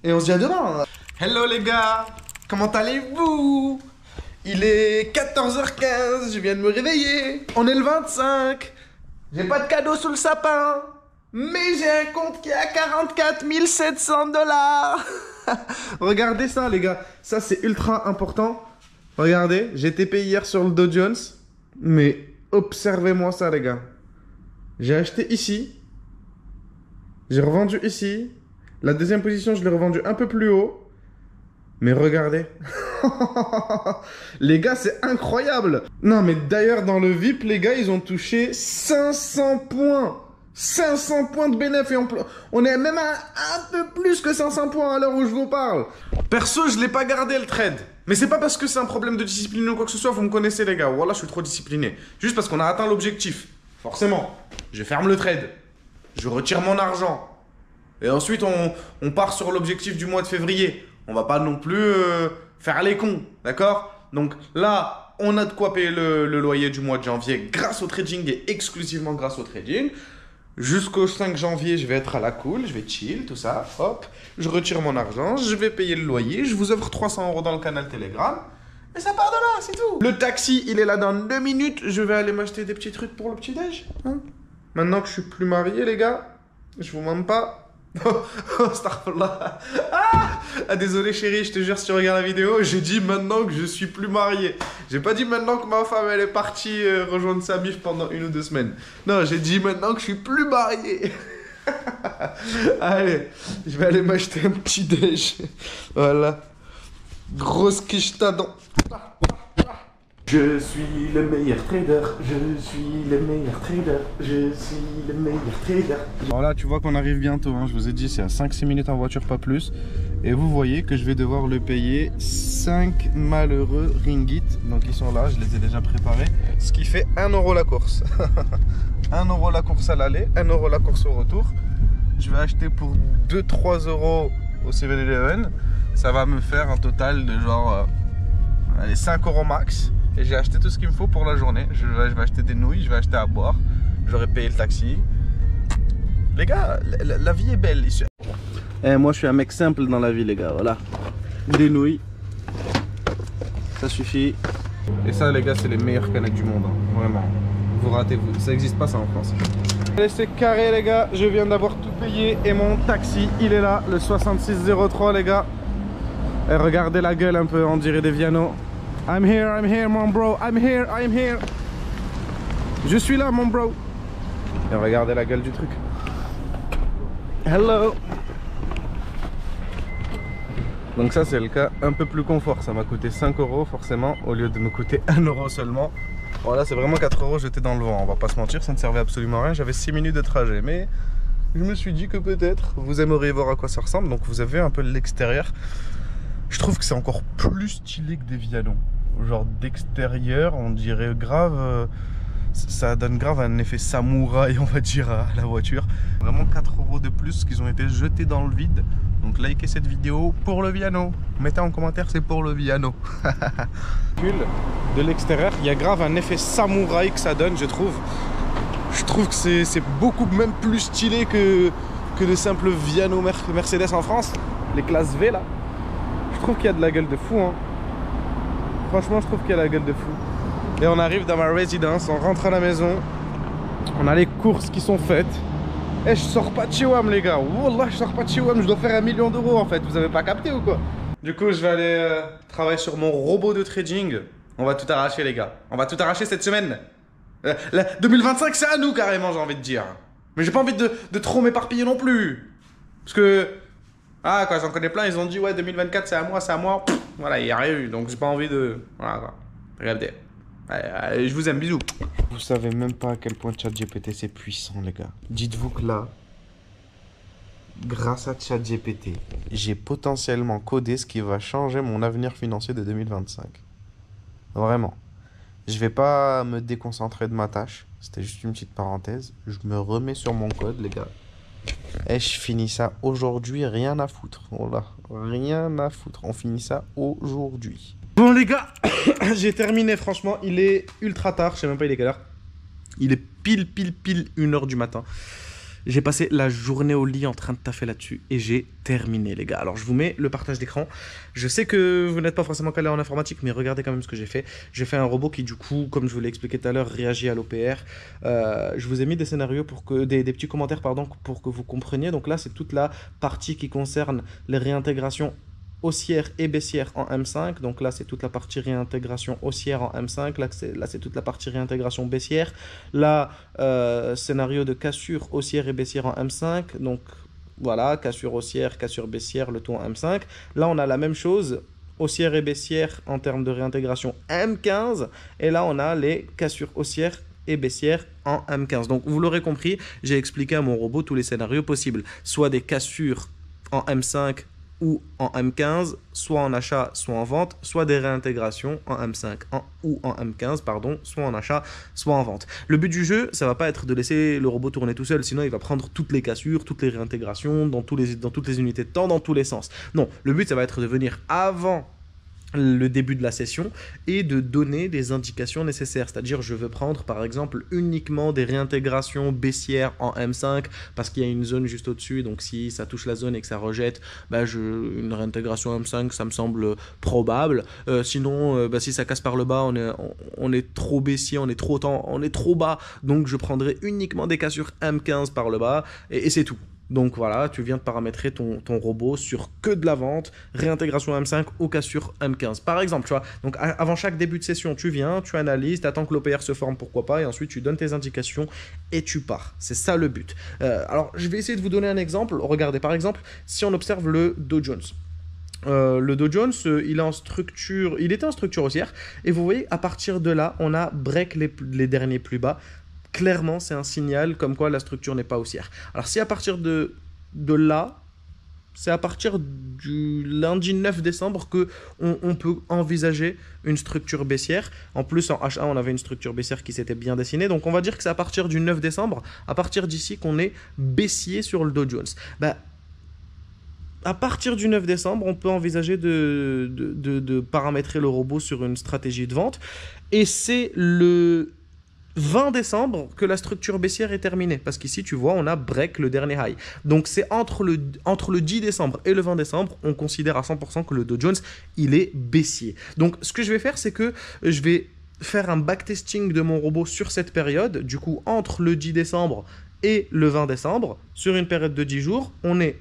Et on se dit à demain. Hello les gars. Comment allez-vous? Il est 14h15. Je viens de me réveiller. On est le 25. J'ai pas de cadeau sous le sapin. Mais j'ai un compte qui est à 44 700 $. Regardez ça les gars. Ça c'est ultra important. Regardez. J'ai été payé hier sur le Dow Jones. Mais observez-moi ça les gars. J'ai acheté ici. J'ai revendu ici. La deuxième position, je l'ai revendu un peu plus haut. Mais regardez. Les gars, c'est incroyable. Non, mais d'ailleurs, dans le VIP, les gars, ils ont touché 500 points. 500 points de bénéfice. Et on est même à un peu plus que 500 points à l'heure où je vous parle. Perso, je l'ai pas gardé le trade. Mais c'est pas parce que c'est un problème de discipline ou quoi que ce soit. Vous me connaissez, les gars. Voilà, je suis trop discipliné. Juste parce qu'on a atteint l'objectif. Forcément. Je ferme le trade. Je retire mon argent. Et ensuite, on part sur l'objectif du mois de février. On va pas non plus faire les cons. D'accord? Donc là, on a de quoi payer le loyer du mois de janvier grâce au trading et exclusivement grâce au trading. Jusqu'au 5 janvier, je vais être à la cool, je vais chill, tout ça. Hop, je retire mon argent, je vais payer le loyer, je vous offre 300 € dans le canal Telegram. Et ça part de là, c'est tout. Le taxi, il est là dans 2 minutes. Je vais aller m'acheter des petits trucs pour le petit-déj. Hein? Maintenant que je suis plus marié, les gars, je vous mens pas. Astaghfirullah. Ah, désolé chérie, je te jure si tu regardes la vidéo, j'ai dit maintenant que je suis plus marié. J'ai pas dit maintenant que ma femme elle est partie rejoindre sa mif pendant 1 ou 2 semaines. Non, j'ai dit maintenant que je suis plus marié. Allez, je vais aller m'acheter un petit déj. Voilà. Grosse quicheta dans... Je suis le meilleur trader, je suis le meilleur trader, je suis le meilleur trader. Alors là, tu vois qu'on arrive bientôt, hein. Je vous ai dit, c'est à 5-6 minutes en voiture, pas plus. Et vous voyez que je vais devoir le payer 5 malheureux ringgit. Donc ils sont là, je les ai déjà préparés. Ce qui fait 1 € la course. 1 € la course à l'aller, 1 € la course au retour. Je vais acheter pour 2-3 € au 7-Eleven. Ça va me faire un total de genre allez, 5 € max. Et j'ai acheté tout ce qu'il me faut pour la journée. Je vais acheter des nouilles, je vais acheter à boire. J'aurais payé le taxi. Les gars, la vie est belle ici. Moi je suis un mec simple dans la vie les gars, voilà. Des nouilles. Ça suffit. Et ça les gars, c'est les meilleures canettes du monde, hein. Vraiment. Vous ratez, ça n'existe pas ça en France. Allez, c'est carré les gars, je viens d'avoir tout payé. Et mon taxi, il est là, le 6603 les gars. Et regardez la gueule un peu, on dirait des Viano. I'm here, mon bro. I'm here. Je suis là, mon bro. Et regardez la gueule du truc. Hello. Donc ça, c'est le cas un peu plus confort. Ça m'a coûté 5 € forcément, au lieu de me coûter 1 € seulement. Voilà, c'est vraiment 4 € jetés dans le vent. On va pas se mentir, ça ne servait absolument à rien. J'avais 6 minutes de trajet, mais je me suis dit que peut-être vous aimeriez voir à quoi ça ressemble. Donc vous avez un peu l'extérieur. Je trouve que c'est encore plus stylé que des Viano. Genre d'extérieur, on dirait grave... ça donne grave un effet samouraï, on va dire, à la voiture. Vraiment 4 € de plus qui ont été jetés dans le vide. Donc likez cette vidéo pour le Viano. Mettez en commentaire, c'est pour le Viano. De l'extérieur, il y a grave un effet samouraï que ça donne, je trouve. Je trouve que c'est beaucoup même plus stylé que de simples Viano Mercedes en France. Les classes V là. Je trouve qu'il y a de la gueule de fou, hein. Franchement, je trouve qu'il y a la gueule de fou. Et on arrive dans ma résidence, on rentre à la maison. On a les courses qui sont faites. Et je sors pas de chez WAM, les gars. Wallah, je sors pas de chez WAM, je dois faire 1 million d'euros en fait. Vous avez pas capté ou quoi? Du coup, je vais aller travailler sur mon robot de trading. On va tout arracher, les gars. On va tout arracher cette semaine. 2025, c'est à nous carrément, j'ai envie de dire. Mais j'ai pas envie de trop m'éparpiller non plus. Parce que... Ah, quoi, j'en connais plein, ils ont dit, ouais, 2024, c'est à moi, c'est à moi. Pff, voilà, il n'y a rien eu, donc j'ai pas envie de... Voilà, quoi. Regardez. Allez, je vous aime, bisous. Vous savez même pas à quel point ChatGPT c'est puissant, les gars. Dites-vous que là, grâce à ChatGPT, j'ai potentiellement codé ce qui va changer mon avenir financier de 2025. Vraiment. Je vais pas me déconcentrer de ma tâche. C'était juste une petite parenthèse. Je me remets sur mon code, les gars. Et je finis ça aujourd'hui, rien à foutre. Voilà, rien à foutre. On finit ça aujourd'hui. Bon les gars, j'ai terminé franchement. Il est ultra tard, je sais même pas il est quelle heure. Il est pile 1h du matin. J'ai passé la journée au lit en train de taffer là-dessus et j'ai terminé les gars. Alors je vous mets le partage d'écran. Je sais que vous n'êtes pas forcément calé en informatique, mais regardez quand même ce que j'ai fait. J'ai fait un robot qui du coup, comme je vous l'ai expliqué tout à l'heure, réagit à l'OPR. Je vous ai mis des scénarios pour que des petits commentaires pardon pour que vous compreniez. Donc là c'est toute la partie qui concerne les réintégrations haussière et baissière en M5, donc là c'est toute la partie réintégration haussière en M5, là c'est toute la partie réintégration baissière, là scénario de cassure haussière et baissière en M5, donc voilà, cassure haussière, cassure baissière, le tout en M5, là on a la même chose, haussière et baissière en termes de réintégration M15, et là on a les cassures haussières et baissière en M15, donc vous l'aurez compris, j'ai expliqué à mon robot tous les scénarios possibles, soit des cassures en M5 ou en M15, soit en achat, soit en vente, soit des réintégrations en M5 ou en M15, pardon, soit en achat, soit en vente. Le but du jeu, ça va pas être de laisser le robot tourner tout seul, sinon il va prendre toutes les cassures, toutes les réintégrations, dans toutes les unités de temps, dans tous les sens. Non, le but, ça va être de venir avant le début de la session et de donner des indications nécessaires, c'est-à-dire je veux prendre par exemple uniquement des réintégrations baissières en M5 parce qu'il y a une zone juste au-dessus, donc si ça touche la zone et que ça rejette, bah une réintégration M5 ça me semble probable, sinon si ça casse par le bas on est trop baissier, on est trop bas, donc je prendrai uniquement des cassures M15 par le bas et c'est tout. Donc voilà, tu viens de paramétrer ton robot sur que de la vente, réintégration M5 ou cassure M15. Par exemple, tu vois, donc avant chaque début de session, tu viens, tu analyses, tu attends que l'OPR se forme, pourquoi pas, et ensuite tu donnes tes indications et tu pars. C'est ça le but. Alors, je vais essayer de vous donner un exemple. Regardez, par exemple, si on observe le Dow Jones. Le Dow Jones, il était en structure haussière, et vous voyez, à partir de là, on a break les derniers plus bas. Clairement, c'est un signal comme quoi la structure n'est pas haussière. Alors, si à partir de là, c'est à partir du lundi 9 décembre qu'on peut envisager une structure baissière. En plus, en H1, on avait une structure baissière qui s'était bien dessinée. Donc, on va dire que c'est à partir du 9 décembre, à partir d'ici, qu'on est baissier sur le Dow Jones. À partir du 9 décembre, on peut envisager de paramétrer le robot sur une stratégie de vente. Et c'est le 20 décembre que la structure baissière est terminée. Parce qu'ici, tu vois, on a break le dernier high. Donc, c'est entre le 10 décembre et le 20 décembre, on considère à 100% que le Dow Jones, il est baissier. Donc, ce que je vais faire, c'est que je vais faire un backtesting de mon robot sur cette période. Du coup, entre le 10 décembre et le 20 décembre, sur une période de 10 jours, on est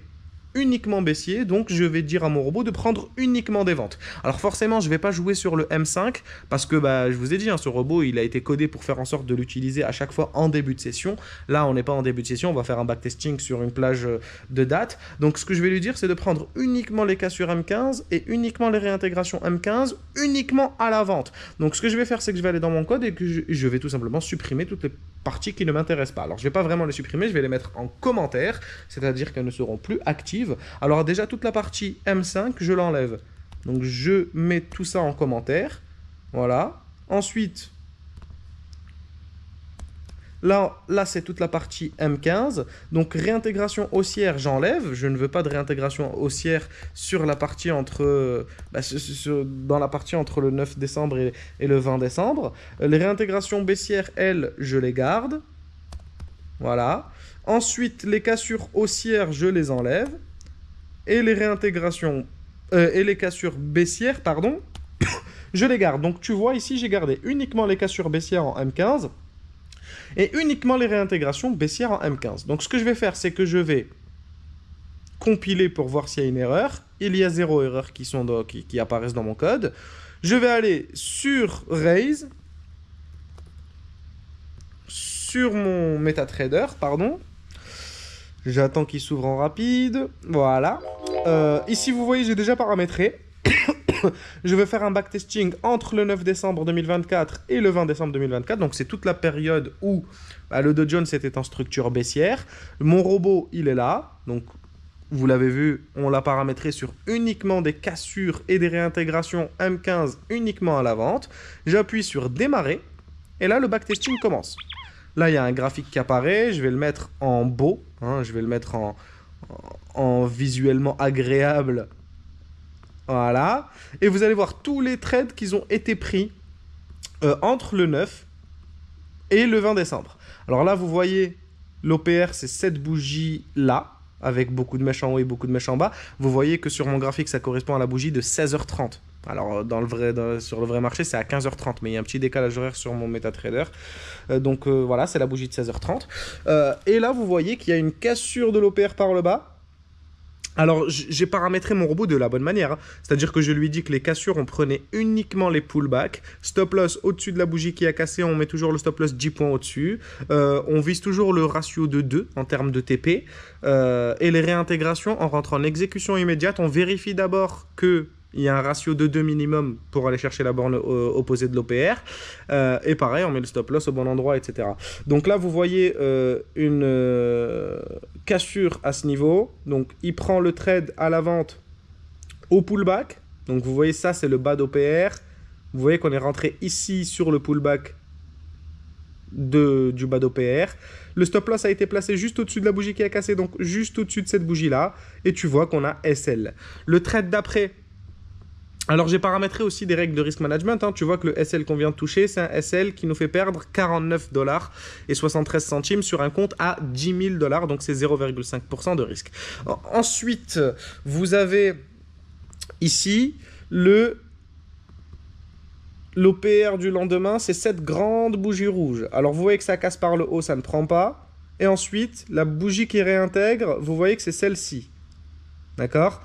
uniquement baissier, donc je vais dire à mon robot de prendre uniquement des ventes. Alors forcément, je ne vais pas jouer sur le M5 parce que je vous ai dit, ce robot il a été codé pour faire en sorte de l'utiliser à chaque fois en début de session. Là, on n'est pas en début de session, on va faire un backtesting sur une plage de date. Donc ce que je vais lui dire, c'est de prendre uniquement les cassures M15 et uniquement les réintégrations M15, uniquement à la vente. Donc ce que je vais faire, c'est que je vais aller dans mon code et que je vais tout simplement supprimer toutes les parties qui ne m'intéressent pas. Alors je ne vais pas vraiment les supprimer, je vais les mettre en commentaire, c'est-à-dire qu'elles ne seront plus actives. Alors déjà toute la partie M5 je l'enlève Donc je mets tout ça en commentaire. Voilà. Ensuite, là c'est toute la partie M15. Donc réintégration haussière, j'enlève. Je ne veux pas de réintégration haussière sur la partie entre, dans la partie entre le 9 décembre et le 20 décembre. Les réintégrations baissières, elles, je les garde. Voilà. Ensuite, les cassures haussières, je les enlève. Et les réintégrations et les cassures baissières, pardon, je les garde. Donc tu vois ici, j'ai gardé uniquement les cassures baissières en M15 et uniquement les réintégrations baissières en M15. Donc ce que je vais faire, c'est que je vais compiler pour voir s'il y a une erreur. Il y a 0 erreur qui apparaissent dans mon code. Je vais aller sur Raise, sur mon MetaTrader, pardon. J'attends qu'il s'ouvre en rapide. Voilà. Ici, vous voyez, j'ai déjà paramétré. Je vais faire un backtesting entre le 9 décembre 2024 et le 20 décembre 2024. Donc, c'est toute la période où le Dow Jones était en structure baissière. Mon robot, il est là. Donc, vous l'avez vu, on l'a paramétré sur uniquement des cassures et des réintégrations M15 uniquement à la vente. J'appuie sur démarrer. Et là, le backtesting commence. Là, il y a un graphique qui apparaît. Je vais le mettre en beau. Je vais le mettre en visuellement agréable. Voilà. Et vous allez voir tous les trades qui ont été pris entre le 9 et le 20 décembre. Alors là, vous voyez, l'OPR, c'est cette bougie-là, avec beaucoup de mèches en haut et beaucoup de mèches en bas. Vous voyez que sur mon graphique, ça correspond à la bougie de 16h30. Alors, sur le vrai marché, c'est à 15h30, mais il y a un petit décalage horaire sur mon MetaTrader. Donc, voilà, c'est la bougie de 16h30. Et là, vous voyez qu'il y a une cassure de l'OPR par le bas. Alors, j'ai paramétré mon robot de la bonne manière. C'est-à-dire que je lui dis que les cassures, on prenait uniquement les pullbacks. Stop loss au-dessus de la bougie qui a cassé, on met toujours le stop loss 10 points au-dessus. On vise toujours le ratio de 2 en termes de TP. Et les réintégrations, on rentre en exécution immédiate. On vérifie d'abord que il y a un ratio de 2 minimum pour aller chercher la borne opposée de l'OPR. Et pareil, on met le stop loss au bon endroit, etc. Donc là, vous voyez une cassure à ce niveau. Donc, il prend le trade à la vente au pullback. Donc, vous voyez ça, c'est le bas d'OPR. Vous voyez qu'on est rentré ici sur le pullback du bas d'OPR. Le stop loss a été placé juste au-dessus de la bougie qui a cassé, donc juste au-dessus de cette bougie-là. Et tu vois qu'on a SL. Le trade d'après... Alors, j'ai paramétré aussi des règles de risk management. Tu vois que le SL qu'on vient de toucher, c'est un SL qui nous fait perdre 49 $ et 73 centimes sur un compte à 10 000 $. Donc, c'est 0,5% de risque. Ensuite, vous avez ici l'OPR du lendemain. C'est cette grande bougie rouge. Alors, vous voyez que ça casse par le haut, ça ne prend pas. Et ensuite, la bougie qui réintègre, vous voyez que c'est celle-ci. D'accord ?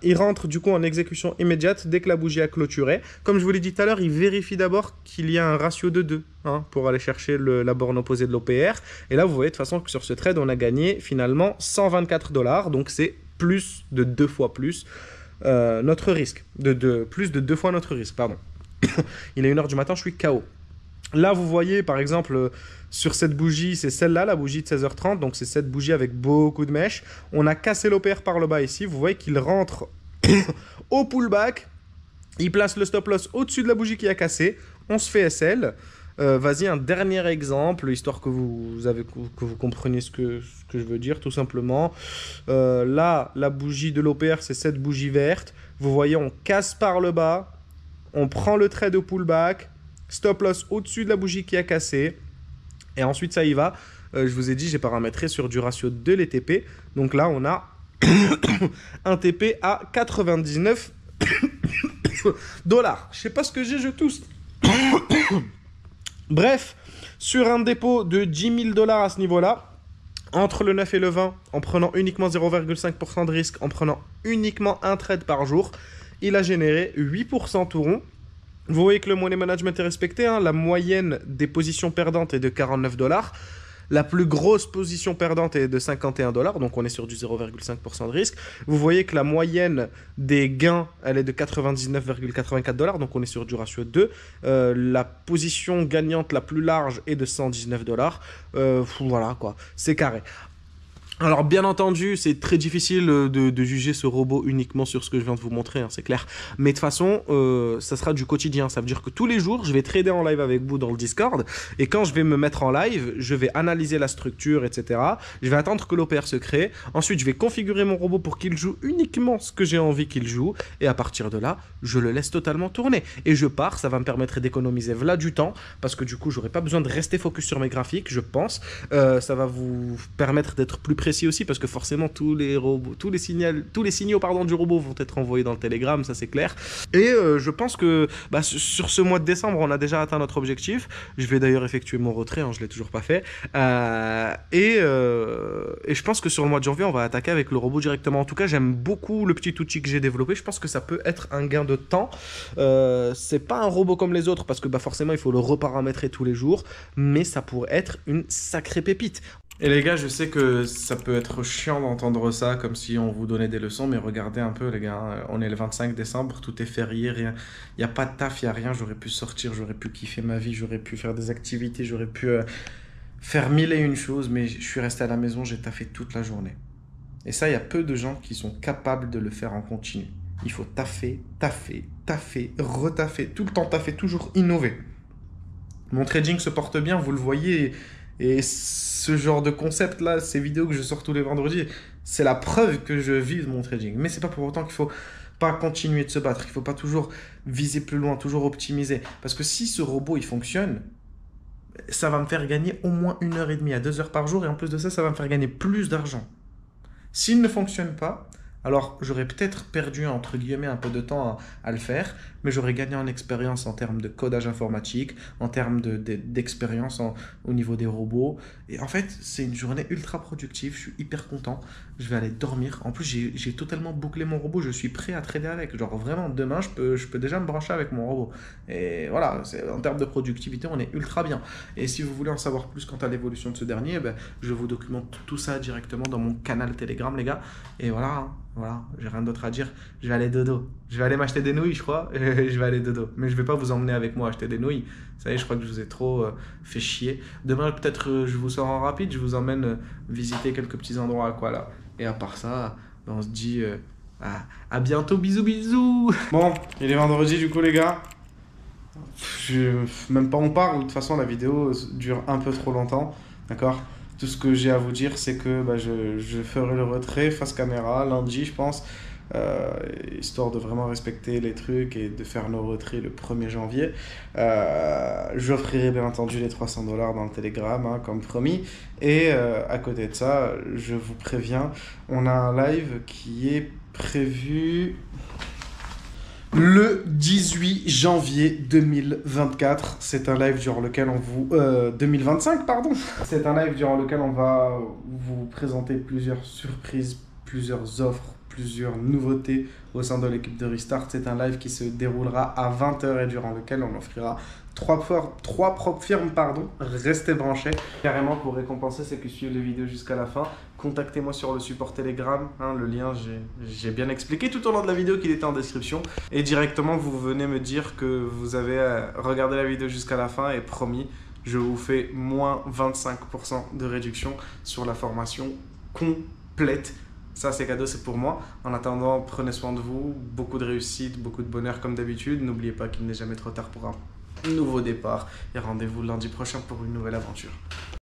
Il rentre du coup en exécution immédiate dès que la bougie a clôturé. Comme je vous l'ai dit tout à l'heure, il vérifie d'abord qu'il y a un ratio de 2 pour aller chercher la borne opposée de l'OPR. Et là, vous voyez de toute façon que sur ce trade, on a gagné finalement 124 $. Donc, c'est plus de 2 fois plus notre risque. Plus de 2 fois notre risque, pardon. Il est 1h du matin, je suis KO. Là, vous voyez, par exemple, sur cette bougie, c'est celle-là, la bougie de 16h30. Donc, c'est cette bougie avec beaucoup de mèches. On a cassé l'OPR par le bas ici. Vous voyez qu'il rentre au pullback. Il place le stop loss au-dessus de la bougie qui a cassé. On se fait SL. Vas-y, un dernier exemple, histoire que vous compreniez ce que je veux dire, tout simplement. Là, la bougie de l'OPR, c'est cette bougie verte. Vous voyez, on casse par le bas. On prend le trade au pullback. Stop loss au-dessus de la bougie qui a cassé. Et ensuite, ça y va. Je vous ai dit, j'ai paramétré sur du ratio de les TP. Donc là, on a un TP à 99 $. Je sais pas ce que j'ai, je tousse. Bref, sur un dépôt de 10 000 $ à ce niveau-là, entre le 9 et le 20, en prenant uniquement 0,5% de risque, en prenant uniquement un trade par jour, il a généré 8% tout rond. Vous voyez que le money management est respecté. La moyenne des positions perdantes est de 49 $. La plus grosse position perdante est de 51 $. Donc, on est sur du 0,5% de risque. Vous voyez que la moyenne des gains, elle est de 99,84 $. Donc, on est sur du ratio 2. La position gagnante la plus large est de 119 $. Voilà, quoi. C'est carré. Alors bien entendu, c'est très difficile de juger ce robot uniquement sur ce que je viens de vous montrer, hein, c'est clair. Mais de toute façon, ça sera du quotidien. Ça veut dire que tous les jours, je vais trader en live avec vous dans le Discord. Et quand je vais me mettre en live, je vais analyser la structure, etc. Je vais attendre que l'OPR se crée. Ensuite, je vais configurer mon robot pour qu'il joue uniquement ce que j'ai envie qu'il joue. Et à partir de là, je le laisse totalement tourner. Et je pars, ça va me permettre d'économiser voilà du temps. Parce que du coup, j'aurai pas besoin de rester focus sur mes graphiques, je pense. Ça va vous permettre d'être plus précis aussi, parce que forcément tous les signaux pardon, du robot vont être envoyés dans le Telegram, ça c'est clair. Et je pense que sur ce mois de décembre, on a déjà atteint notre objectif. Je vais d'ailleurs effectuer mon retrait, hein, je l'ai toujours pas fait. Et je pense que sur le mois de janvier, on va attaquer avec le robot directement. En tout cas, j'aime beaucoup le petit outil que j'ai développé. Je pense que ça peut être un gain de temps. C'est pas un robot comme les autres, parce que forcément, il faut le reparamétrer tous les jours, mais ça pourrait être une sacrée pépite. Et les gars, je sais que ça peut être chiant d'entendre ça, comme si on vous donnait des leçons, mais regardez un peu les gars, hein, on est le 25 décembre, tout est férié, rien, il n'y a pas de taf, il n'y a rien, j'aurais pu sortir, j'aurais pu kiffer ma vie, j'aurais pu faire des activités, j'aurais pu faire mille et une choses, mais je suis resté à la maison, j'ai taffé toute la journée. Et ça, il y a peu de gens qui sont capables de le faire en continu. Il faut taffer, retaffer, tout le temps taffer, toujours innover. Mon trading se porte bien, vous le voyez. Et ce genre de concept-là, ces vidéos que je sors tous les vendredis, c'est la preuve que je vis de mon trading. Mais c'est pas pour autant qu'il faut pas continuer de se battre. Il faut pas toujours viser plus loin, toujours optimiser. Parce que si ce robot, il fonctionne, ça va me faire gagner au moins 1h30 à 2 heures par jour. Et en plus de ça, ça va me faire gagner plus d'argent. S'il ne fonctionne pas, alors j'aurais peut-être perdu, entre guillemets, un peu de temps à le faire, mais j'aurais gagné en expérience en termes de codage informatique, en termes d'expérience au niveau des robots. Et en fait, c'est une journée ultra productive, je suis hyper content. Je vais aller dormir. En plus, j'ai totalement bouclé mon robot, je suis prêt à trader avec. Genre vraiment, demain, je peux déjà me brancher avec mon robot. Et voilà, en termes de productivité, on est ultra bien. Et si vous voulez en savoir plus quant à l'évolution de ce dernier, je vous documente tout ça directement dans mon canal Telegram, les gars. Et voilà, hein. Voilà, j'ai rien d'autre à dire. Je vais aller dodo. Je vais aller m'acheter des nouilles, je crois. Et je vais aller dodo. Mais je vais pas vous emmener avec moi acheter des nouilles. Vous savez, je crois que je vous ai trop fait chier. Demain, peut-être, je vous sors en rapide. Je vous emmène visiter quelques petits endroits, quoi, là. Et à part ça, on se dit à bientôt. Bisous, bisous. Bon, il est vendredi, du coup, les gars. Même pas on parle. De toute façon, la vidéo dure un peu trop longtemps. D'accord ? Tout ce que j'ai à vous dire, c'est que je ferai le retrait face caméra lundi, je pense, histoire de vraiment respecter les trucs et de faire nos retraits le 1er janvier. J'offrirai bien entendu les $300 dans le Telegram, hein, comme promis. Et à côté de ça, je vous préviens, on a un live qui est prévu le 18 janvier 2024, c'est un live durant lequel 2025, pardon. C'est un live durant lequel on va vous présenter plusieurs surprises, plusieurs offres, plusieurs nouveautés au sein de l'équipe de Restart. C'est un live qui se déroulera à 20h et durant lequel on offrira trois propres firmes, pardon. Restez branchés. Carrément, pour récompenser ceux qui suivent les vidéos jusqu'à la fin, contactez-moi sur le support Telegram. Hein, le lien, j'ai bien expliqué tout au long de la vidéo qu'il était en description. Et directement, vous venez me dire que vous avez regardé la vidéo jusqu'à la fin et promis, je vous fais moins 25% de réduction sur la formation complète. Ça, c'est cadeau, c'est pour moi. En attendant, prenez soin de vous. Beaucoup de réussite, beaucoup de bonheur comme d'habitude. N'oubliez pas qu'il n'est jamais trop tard pour un nouveau départ. Et rendez-vous lundi prochain pour une nouvelle aventure.